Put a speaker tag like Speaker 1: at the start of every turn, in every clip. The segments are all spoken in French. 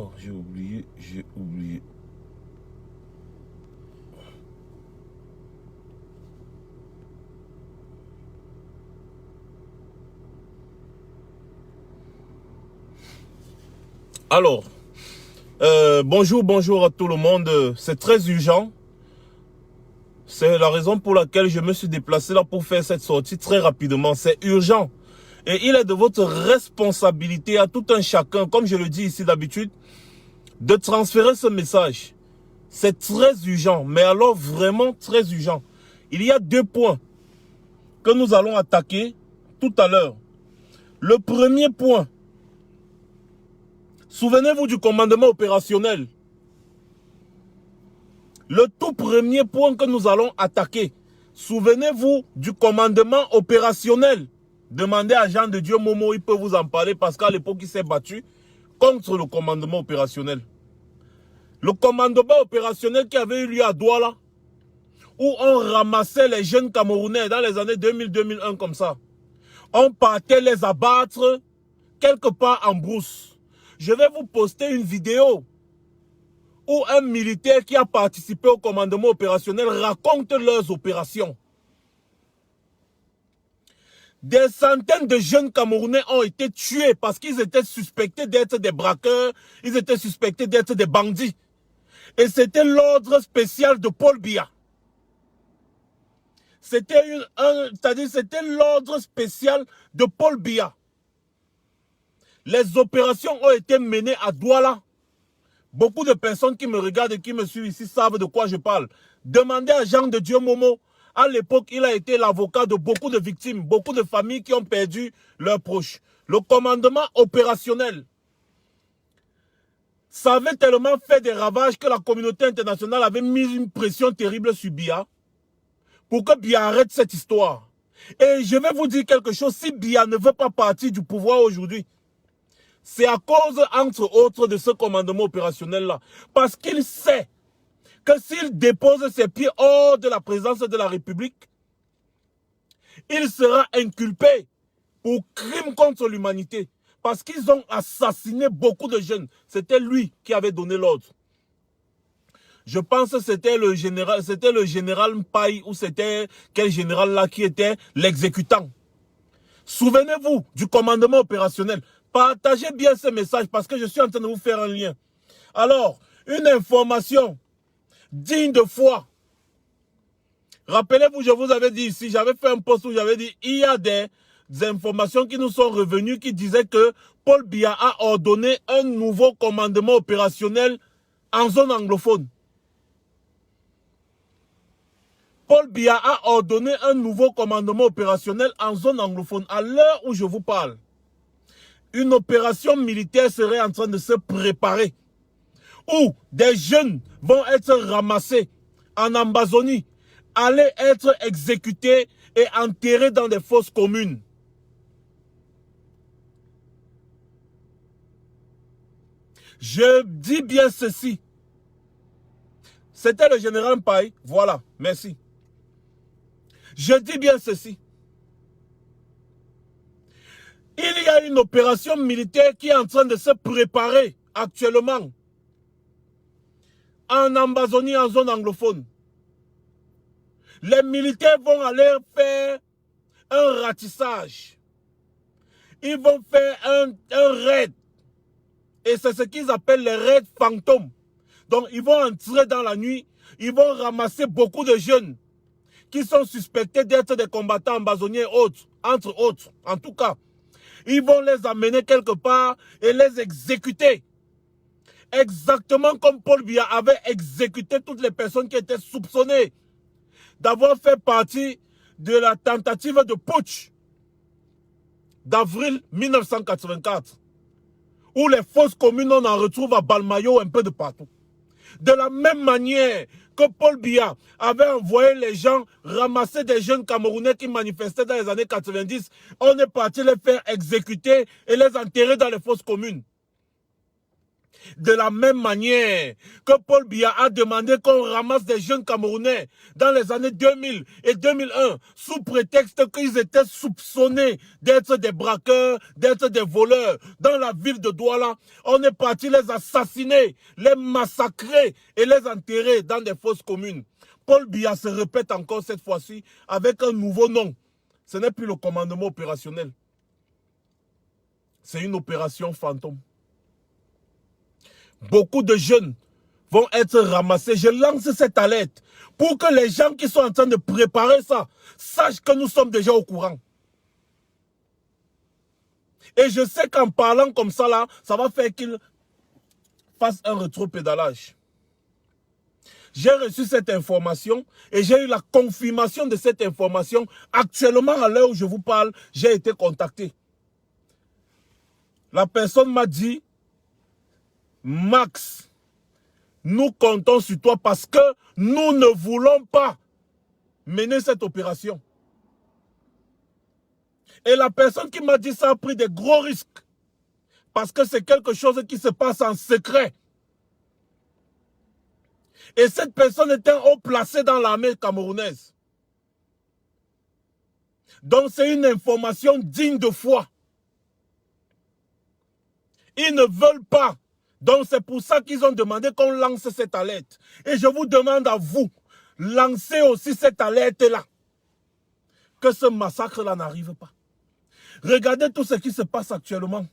Speaker 1: Oh, j'ai oublié, j'ai oublié. Alors, bonjour à tout le monde. C'est très urgent. C'est la raison pour laquelle je me suis déplacé là pour faire cette sortie très rapidement. C'est urgent. Et il est de votre responsabilité à tout un chacun, comme je le dis ici d'habitude, de transférer ce message. C'est très urgent, mais alors vraiment très urgent. Il y a deux points que nous allons attaquer tout à l'heure. Le premier point, souvenez-vous du commandement opérationnel. Le tout premier point que nous allons attaquer. Souvenez-vous du commandement opérationnel. Demandez à Jean de Dieu Momo, il peut vous en parler parce qu'à l'époque, il s'est battu contre le commandement opérationnel. Le commandement opérationnel qui avait eu lieu à Douala, où on ramassait les jeunes Camerounais dans les années 2000-2001 comme ça. On partait les abattre quelque part en brousse. Je vais vous poster une vidéo où un militaire qui a participé au commandement opérationnel raconte leurs opérations. Des centaines de jeunes Camerounais ont été tués parce qu'ils étaient suspectés d'être des braqueurs, ils étaient suspectés d'être des bandits. Et c'était l'ordre spécial de Paul Biya. C'était l'ordre spécial de Paul Biya. Les opérations ont été menées à Douala. Beaucoup de personnes qui me regardent et qui me suivent ici savent de quoi je parle. Demandez à Jean de Dieu Momo. À l'époque, il a été l'avocat de beaucoup de victimes, beaucoup de familles qui ont perdu leurs proches. Le commandement opérationnel, ça avait tellement fait des ravages que la communauté internationale avait mis une pression terrible sur Biya pour que Biya arrête cette histoire. Et je vais vous dire quelque chose, si Biya ne veut pas partir du pouvoir aujourd'hui, c'est à cause, entre autres, de ce commandement opérationnel-là. Parce qu'il sait que s'il dépose ses pieds hors de la présidence de la République, il sera inculpé pour crime contre l'humanité. Parce qu'ils ont assassiné beaucoup de jeunes. C'était lui qui avait donné l'ordre. Je pense que c'était le général Mpaï ou c'était quel général là qui était l'exécutant. Souvenez-vous du commandement opérationnel. Partagez bien ce message parce que je suis en train de vous faire un lien. Alors, une information digne de foi. Rappelez-vous, je vous avais dit ici, j'avais fait un post où j'avais dit, il y a des informations qui nous sont revenues qui disaient que Paul Biya a ordonné un nouveau commandement opérationnel en zone anglophone. Paul Biya a ordonné un nouveau commandement opérationnel en zone anglophone. À l'heure où je vous parle, une opération militaire serait en train de se préparer, où des jeunes vont être ramassés en Amazonie, aller être exécutés et enterrés dans des fosses communes. Je dis bien ceci. C'était le général Mpaï. Voilà, merci. Je dis bien ceci. Il y a une opération militaire qui est en train de se préparer actuellement en Amazonie, en zone anglophone. Les militaires vont aller faire un ratissage. Ils vont faire un raid. Et c'est ce qu'ils appellent les raids fantômes. Donc ils vont entrer dans la nuit. Ils vont ramasser beaucoup de jeunes qui sont suspectés d'être des combattants amazoniens et autres, entre autres, en tout cas. Ils vont les amener quelque part et les exécuter. Exactement comme Paul Biya avait exécuté toutes les personnes qui étaient soupçonnées d'avoir fait partie de la tentative de putsch d'avril 1984. Où les fosses communes, on en retrouve à Balmayo un peu de partout. De la même manière que Paul Biya avait envoyé les gens ramasser des jeunes Camerounais qui manifestaient dans les années 90, on est parti les faire exécuter et les enterrer dans les fosses communes. De la même manière que Paul Biya a demandé qu'on ramasse des jeunes Camerounais dans les années 2000 et 2001 sous prétexte qu'ils étaient soupçonnés d'être des braqueurs, d'être des voleurs dans la ville de Douala, on est parti les assassiner, les massacrer et les enterrer dans des fosses communes. Paul Biya se répète encore cette fois-ci avec un nouveau nom. Ce n'est plus le commandement opérationnel. C'est une opération fantôme. Beaucoup de jeunes vont être ramassés. Je lance cette alerte pour que les gens qui sont en train de préparer ça sachent que nous sommes déjà au courant. Et je sais qu'en parlant comme ça, là, ça va faire qu'ils fassent un rétropédalage. J'ai reçu cette information et j'ai eu la confirmation de cette information. Actuellement, à l'heure où je vous parle, j'ai été contacté. La personne m'a dit, Max, nous comptons sur toi parce que nous ne voulons pas mener cette opération. Et la personne qui m'a dit ça a pris des gros risques. Parce que c'est quelque chose qui se passe en secret. Et cette personne était haut placée dans l'armée camerounaise. Donc c'est une information digne de foi. Ils ne veulent pas. Donc c'est pour ça qu'ils ont demandé qu'on lance cette alerte. Et je vous demande à vous, lancez aussi cette alerte-là. Que ce massacre-là n'arrive pas. Regardez tout ce qui se passe actuellement.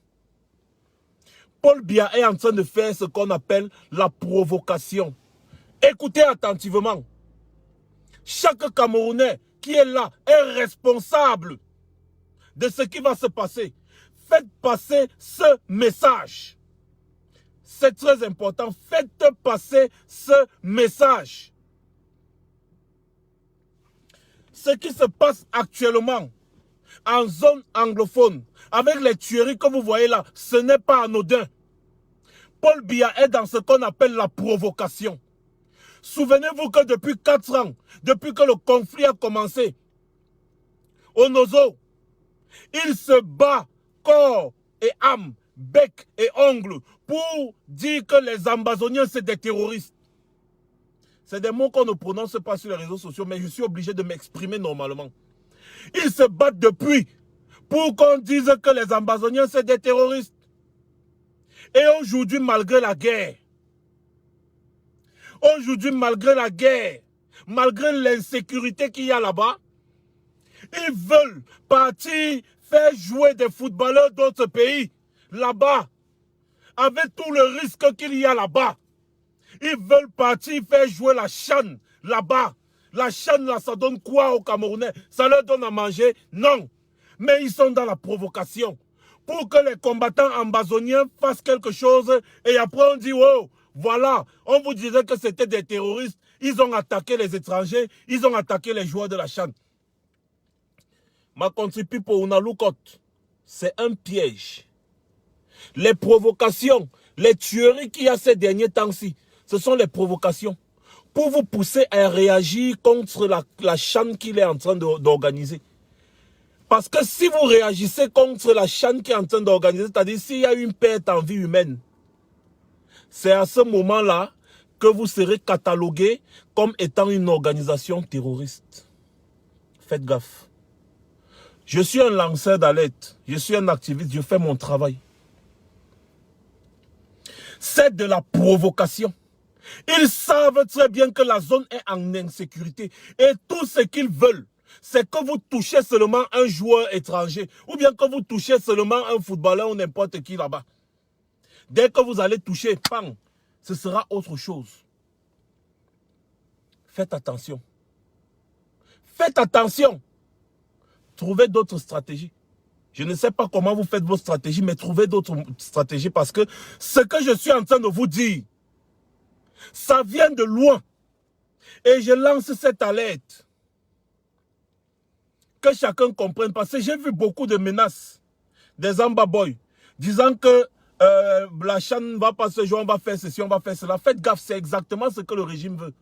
Speaker 1: Paul Biya est en train de faire ce qu'on appelle la provocation. Écoutez attentivement. Chaque Camerounais qui est là est responsable de ce qui va se passer. Faites passer ce message. C'est très important. Faites passer ce message. Ce qui se passe actuellement en zone anglophone, avec les tueries que vous voyez là, ce n'est pas anodin. Paul Biya est dans ce qu'on appelle la provocation. Souvenez-vous que depuis 4 ans, depuis que le conflit a commencé, au Nozo, il se bat corps et âme, bec et ongles pour dire que les Ambazoniens c'est des terroristes. C'est des mots qu'on ne prononce pas sur les réseaux sociaux, mais je suis obligé de m'exprimer normalement. Ils se battent depuis pour qu'on dise que les Ambazoniens c'est des terroristes. Et aujourd'hui, malgré la guerre, malgré l'insécurité qu'il y a là-bas, ils veulent partir faire jouer des footballeurs d'autres pays, là-bas, avec tout le risque qu'il y a là-bas. Ils veulent partir faire jouer la CHAN, là-bas. La CHAN, là, ça donne quoi aux Camerounais? Ça leur donne à manger? Non. Mais ils sont dans la provocation. Pour que les combattants ambazoniens fassent quelque chose, et après on dit, oh, voilà, on vous disait que c'était des terroristes, ils ont attaqué les étrangers, ils ont attaqué les joueurs de la CHAN. Ma country people, Unalukot, c'est un piège. Les provocations, les tueries qu'il y a ces derniers temps-ci, ce sont les provocations pour vous pousser à réagir contre la CHAN qu'il est en train d'organiser. Parce que si vous réagissez contre la CHAN qui est en train d'organiser, c'est-à-dire s'il y a une perte en vie humaine, c'est à ce moment-là que vous serez catalogué comme étant une organisation terroriste. Faites gaffe. Je suis un lanceur d'alerte, je suis un activiste, je fais mon travail. C'est de la provocation. Ils savent très bien que la zone est en insécurité. Et tout ce qu'ils veulent, c'est que vous touchez seulement un joueur étranger. Ou bien que vous touchez seulement un footballeur ou n'importe qui là-bas. Dès que vous allez toucher, pang, ce sera autre chose. Faites attention. Faites attention. Trouvez d'autres stratégies. Je ne sais pas comment vous faites vos stratégies, mais trouvez d'autres stratégies parce que ce que je suis en train de vous dire, ça vient de loin. Et je lance cette alerte. Que chacun comprenne. Parce que j'ai vu beaucoup de menaces des Amba Boys disant que la CHAN ne va pas se jouer, on va faire ceci, on va faire cela. Faites gaffe, c'est exactement ce que le régime veut.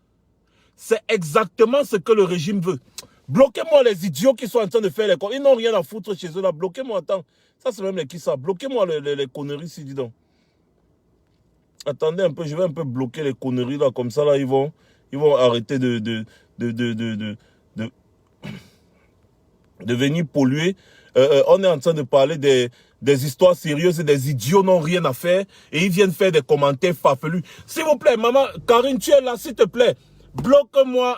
Speaker 1: C'est exactement ce que le régime veut. Bloquez-moi les idiots qui sont en train de faire les conneries. Ils n'ont rien à foutre chez eux là. Bloquez-moi, attends. Ça c'est même les qui ça. Bloquez-moi les conneries ici, dis donc. Attendez un peu, je vais un peu bloquer les conneries là, comme ça là, ils vont arrêter de, de venir polluer. On est en train de parler des histoires sérieuses et des idiots n'ont rien à faire et ils viennent faire des commentaires farfelus. S'il vous plaît, maman, Karine, tu es là, s'il te plaît. Bloque-moi.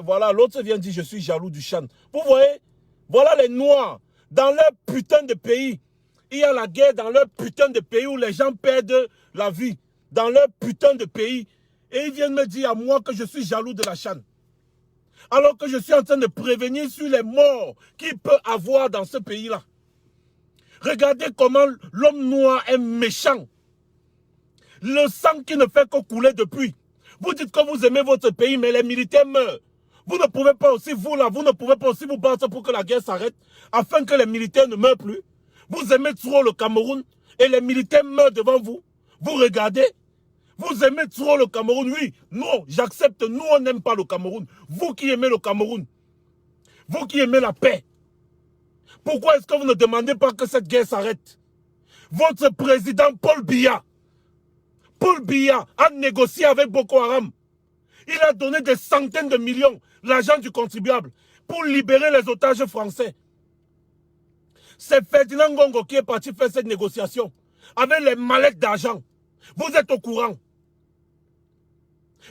Speaker 1: Voilà, l'autre vient dire je suis jaloux du Chan. Vous voyez, voilà les Noirs. Dans leur putain de pays, il y a la guerre dans leur putain de pays où les gens perdent la vie. Dans leur putain de pays. Et ils viennent me dire à moi que je suis jaloux de la Chan. Alors que je suis en train de prévenir sur les morts qu'il peut avoir dans ce pays-là. Regardez comment l'homme noir est méchant. Le sang qui ne fait que couler depuis. Vous dites que vous aimez votre pays, mais les militaires meurent. Vous ne pouvez pas aussi, vous là, vous ne pouvez pas aussi vous battre pour que la guerre s'arrête, afin que les militaires ne meurent plus. Vous aimez trop le Cameroun, et les militaires meurent devant vous. Vous regardez. Vous aimez trop le Cameroun, oui. Non, j'accepte, nous on n'aime pas le Cameroun. Vous qui aimez le Cameroun, vous qui aimez la paix, pourquoi est-ce que vous ne demandez pas que cette guerre s'arrête? Votre président Paul Biya a négocié avec Boko Haram. Il a donné des centaines de millions, l'argent du contribuable, pour libérer les otages français. C'est Ferdinand Ngongo qui est parti faire cette négociation, avec les mallettes d'argent. Vous êtes au courant.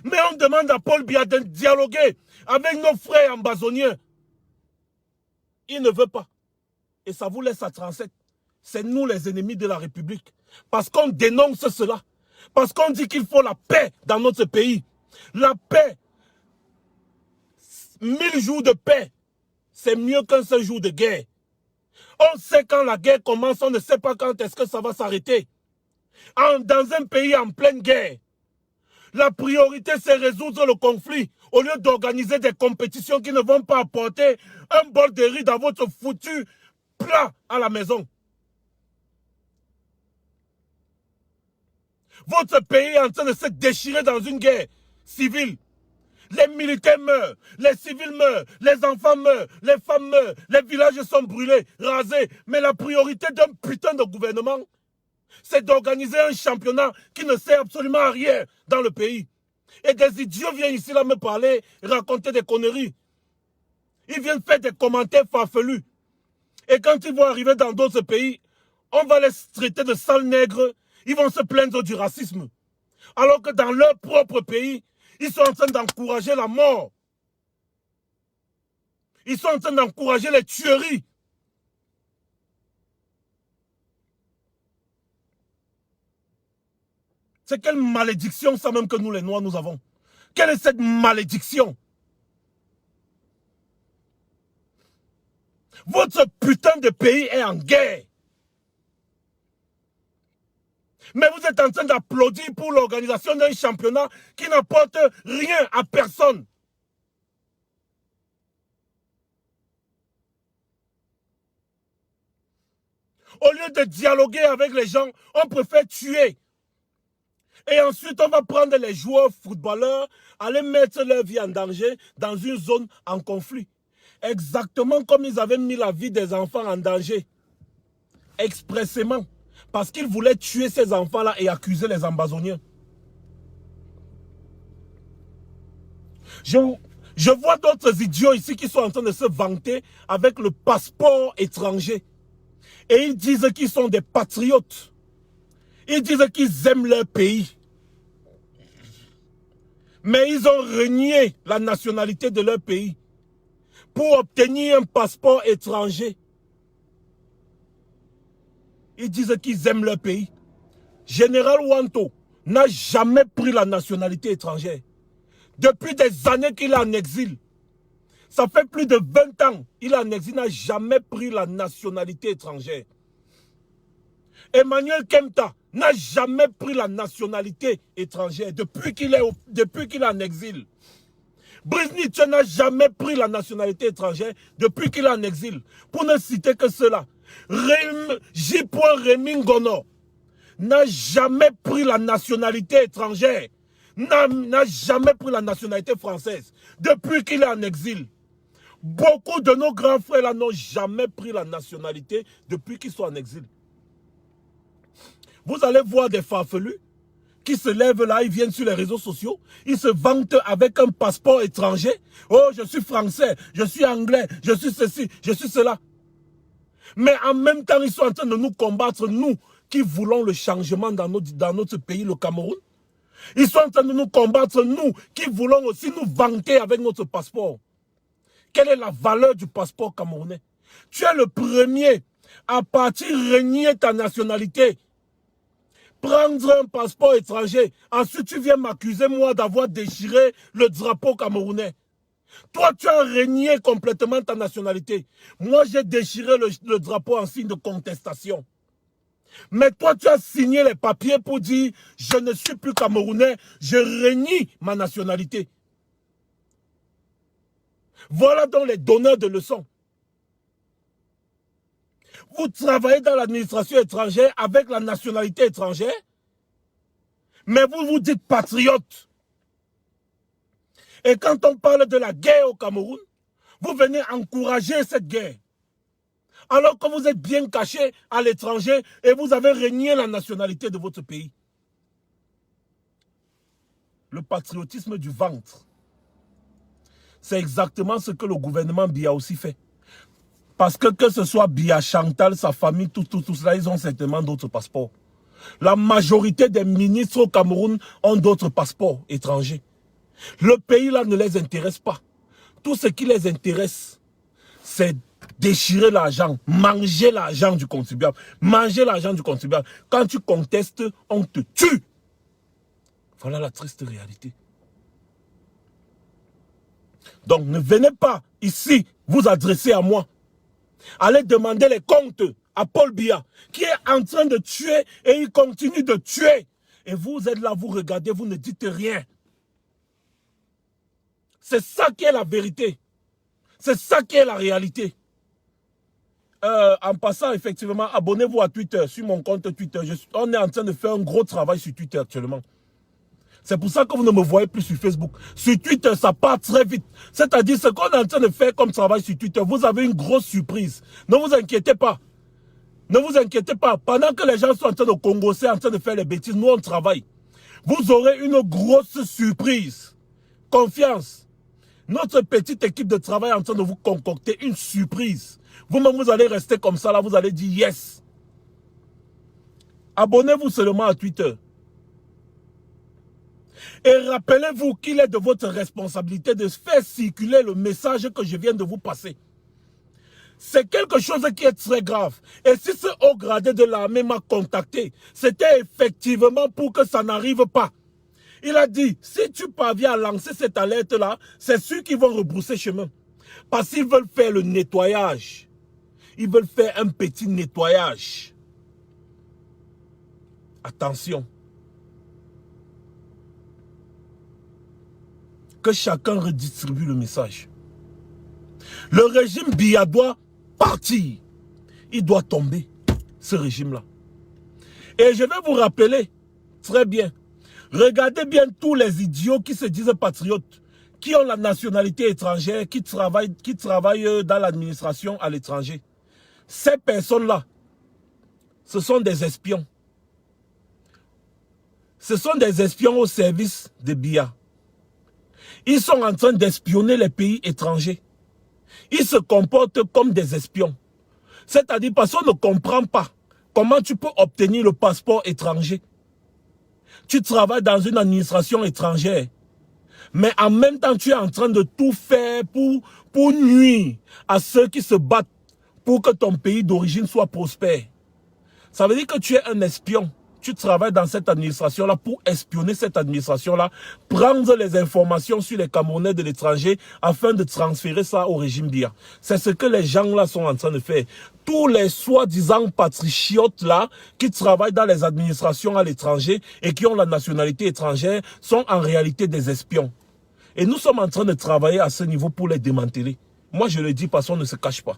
Speaker 1: Mais on demande à Paul Biya de dialoguer avec nos frères ambazoniens. Il ne veut pas. Et ça vous laisse à 37. C'est nous les ennemis de la République. Parce qu'on dénonce cela. Parce qu'on dit qu'il faut la paix dans notre pays. La paix. 1000 jours de paix. C'est mieux qu'un seul jour de guerre. On sait quand la guerre commence, on ne sait pas quand est-ce que ça va s'arrêter. Dans un pays en pleine guerre, la priorité, c'est résoudre le conflit au lieu d'organiser des compétitions qui ne vont pas apporter un bol de riz dans votre foutu plat à la maison. Votre pays est en train de se déchirer dans une guerre civile. Les militaires meurent, les civils meurent, les enfants meurent, les femmes meurent, les villages sont brûlés, rasés. Mais la priorité d'un putain de gouvernement, c'est d'organiser un championnat qui ne sert absolument à rien dans le pays. Et des idiots viennent ici là me parler, raconter des conneries. Ils viennent faire des commentaires farfelus. Et quand ils vont arriver dans d'autres pays, on va les traiter de sales nègres. Ils vont se plaindre du racisme. Alors que dans leur propre pays, ils sont en train d'encourager la mort. Ils sont en train d'encourager les tueries. C'est quelle malédiction ça même que nous les Noirs nous avons? Quelle est cette malédiction? Votre putain de pays est en guerre. Mais vous êtes en train d'applaudir pour l'organisation d'un championnat qui n'apporte rien à personne. Au lieu de dialoguer avec les gens, on préfère tuer. Et ensuite, on va prendre les joueurs footballeurs, aller mettre leur vie en danger dans une zone en conflit. Exactement comme ils avaient mis la vie des enfants en danger. Expressément. Parce qu'ils voulaient tuer ces enfants-là et accuser les ambazoniens. Je vois d'autres idiots ici qui sont en train de se vanter avec le passeport étranger. Et ils disent qu'ils sont des patriotes. Ils disent qu'ils aiment leur pays. Mais ils ont renié la nationalité de leur pays pour obtenir un passeport étranger. Ils disent qu'ils aiment leur pays. Général Wanto n'a jamais pris la nationalité étrangère. Depuis des années qu'il est en exil. Ça fait plus de 20 ans qu'il est en exil, n'a jamais pris la nationalité étrangère. Emmanuel Kemta n'a jamais pris la nationalité étrangère depuis qu'il est en exil. Brice Nietzsche n'a jamais pris la nationalité étrangère depuis qu'il est en exil. Pour ne citer que cela. J. Rémy Ngono n'a jamais pris la nationalité étrangère. N'a jamais pris la nationalité française depuis qu'il est en exil. Beaucoup de nos grands frères là n'ont jamais pris la nationalité depuis qu'ils sont en exil. Vous allez voir des farfelus qui se lèvent là, ils viennent sur les réseaux sociaux, ils se vantent avec un passeport étranger. Oh, je suis français, je suis anglais, je suis ceci, je suis cela. Mais en même temps, ils sont en train de nous combattre, nous qui voulons le changement dans notre pays, le Cameroun. Ils sont en train de nous combattre, nous qui voulons aussi nous vanter avec notre passeport. Quelle est la valeur du passeport camerounais? Tu es le premier à partir renier ta nationalité. Prendre un passeport étranger. Ensuite, tu viens m'accuser, moi, d'avoir déchiré le drapeau camerounais. Toi, tu as renié complètement ta nationalité. Moi, j'ai déchiré le drapeau en signe de contestation. Mais toi, tu as signé les papiers pour dire « Je ne suis plus camerounais, je renie ma nationalité ». Voilà donc les donneurs de leçons. Vous travaillez dans l'administration étrangère avec la nationalité étrangère, mais vous vous dites patriote. Et quand on parle de la guerre au Cameroun, vous venez encourager cette guerre. Alors que vous êtes bien caché à l'étranger et vous avez renié la nationalité de votre pays. Le patriotisme du ventre. C'est exactement ce que le gouvernement Biya aussi fait. Parce que ce soit Biya, Chantal, sa famille, tout cela, ils ont certainement d'autres passeports. La majorité des ministres au Cameroun ont d'autres passeports étrangers. Le pays là ne les intéresse pas. Tout ce qui les intéresse, c'est déchirer l'argent, manger l'argent du contribuable. Manger l'argent du contribuable. Quand tu contestes, on te tue. Voilà la triste réalité. Donc ne venez pas ici vous adresser à moi. Allez demander les comptes à Paul Biya, qui est en train de tuer et il continue de tuer. Et vous êtes là, vous regardez, vous ne dites rien. C'est ça qui est la vérité. C'est ça qui est la réalité. En passant, effectivement, abonnez-vous à Twitter, sur mon compte Twitter. On est en train de faire un gros travail sur Twitter actuellement. C'est pour ça que vous ne me voyez plus sur Facebook. Sur Twitter, ça part très vite. C'est-à-dire, ce qu'on est en train de faire comme travail sur Twitter, vous avez une grosse surprise. Ne vous inquiétez pas. Ne vous inquiétez pas. Pendant que les gens sont en train de congosser, en train de faire les bêtises, nous, on travaille. Vous aurez une grosse surprise. Confiance. Notre petite équipe de travail est en train de vous concocter une surprise. Vous-même, vous allez rester comme ça, là, vous allez dire yes. Abonnez-vous seulement à Twitter. Et rappelez-vous qu'il est de votre responsabilité de faire circuler le message que je viens de vous passer. C'est quelque chose qui est très grave. Et si ce haut gradé de l'armée m'a contacté, c'était effectivement pour que ça n'arrive pas. Il a dit, si tu parviens à lancer cette alerte-là, c'est sûr qu'ils vont rebrousser chemin. Parce qu'ils veulent faire le nettoyage. Ils veulent faire un petit nettoyage. Attention. Que chacun redistribue le message. Le régime Biya doit partir. Il doit tomber, ce régime-là. Et je vais vous rappeler, très bien, regardez bien tous les idiots qui se disent patriotes, qui ont la nationalité étrangère, qui travaillent dans l'administration à l'étranger. Ces personnes-là, ce sont des espions. Ce sont des espions au service de Biya. Ils sont en train d'espionner les pays étrangers. Ils se comportent comme des espions. C'est-à-dire parce qu'on ne comprend pas comment tu peux obtenir le passeport étranger. Tu travailles dans une administration étrangère. Mais en même temps, tu es en train de tout faire pour nuire à ceux qui se battent pour que ton pays d'origine soit prospère. Ça veut dire que tu es un espion. Tu travailles dans cette administration-là pour espionner cette administration-là, prendre les informations sur les Camerounais de l'étranger afin de transférer ça au régime Biya. C'est ce que les gens-là sont en train de faire. Tous les soi-disant patriotes-là qui travaillent dans les administrations à l'étranger et qui ont la nationalité étrangère sont en réalité des espions. Et nous sommes en train de travailler à ce niveau pour les démanteler. Moi, je le dis parce qu'on ne se cache pas.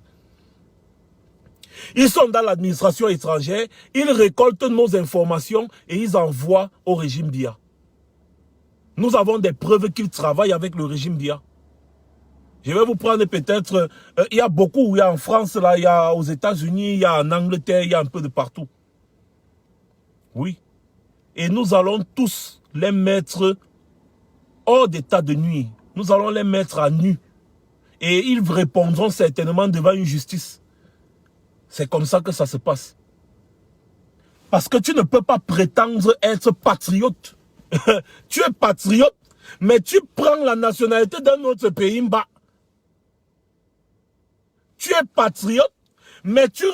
Speaker 1: Ils sont dans l'administration étrangère, ils récoltent nos informations et ils envoient au régime Biya. Nous avons des preuves qu'ils travaillent avec le régime Biya. Je vais vous prendre peut-être, il y a beaucoup, il y a en France, là, il y a aux États-Unis, il y a en Angleterre, il y a un peu de partout. Oui. Et nous allons tous les mettre hors d'état de nuit. Nous allons les mettre à nu. Et ils répondront certainement devant une justice. C'est comme ça que ça se passe. Parce que tu ne peux pas prétendre être patriote. Tu es patriote, mais tu prends la nationalité d'un autre pays. Tu es patriote, mais tu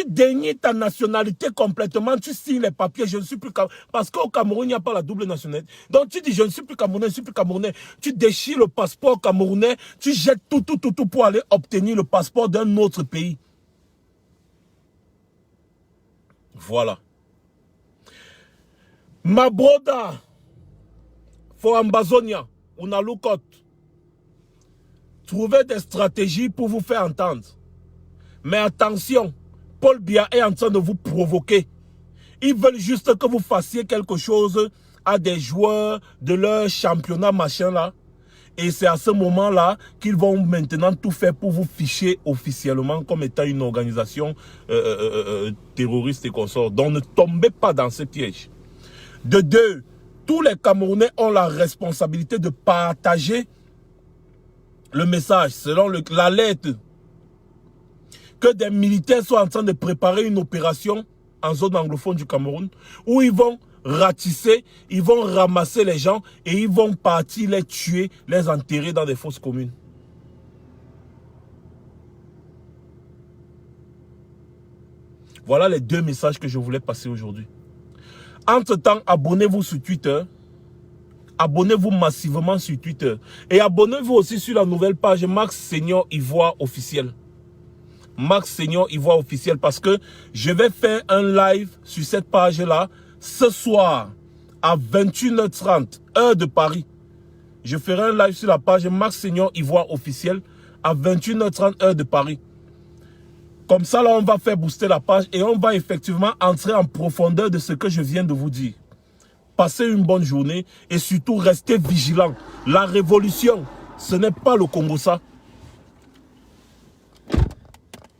Speaker 1: dénies ta nationalité complètement. Tu signes les papiers, je ne suis plus Camerounais. Parce qu'au Cameroun, il n'y a pas la double nationalité. Donc tu dis, je ne suis plus Camerounais, je ne suis plus Camerounais. Tu déchires le passeport camerounais, tu jettes tout pour aller obtenir le passeport d'un autre pays. Voilà. Ma broda, for Ambazonia, Unalukot, trouvez des stratégies pour vous faire entendre. Mais attention, Paul Biya est en train de vous provoquer. Ils veulent juste que vous fassiez quelque chose à des joueurs de leur championnat machin là. Et c'est à ce moment-là qu'ils vont maintenant tout faire pour vous ficher officiellement comme étant une organisation terroriste et consorts. Donc ne tombez pas dans ce piège. De deux, tous les Camerounais ont la responsabilité de partager le message selon la lettre que des militaires sont en train de préparer une opération en zone anglophone du Cameroun où ils vont ratisser, ils vont ramasser les gens et ils vont partir les tuer, les enterrer dans des fosses communes. Voilà les deux messages que je voulais passer aujourd'hui. Entre-temps, abonnez-vous sur Twitter. Abonnez-vous massivement sur Twitter. Et abonnez-vous aussi sur la nouvelle page Max Senior Ivoire officiel. Max Senior Ivoire officiel, parce que je vais faire un live sur cette page-là ce soir à 21h30, heure de Paris. Je ferai un live sur la page Max Senior Ivoire officiel à 21h30, heure de Paris. Comme ça, là, on va faire booster la page et on va effectivement entrer en profondeur de ce que je viens de vous dire. Passez une bonne journée et surtout restez vigilants. La révolution, ce n'est pas le Congo ça.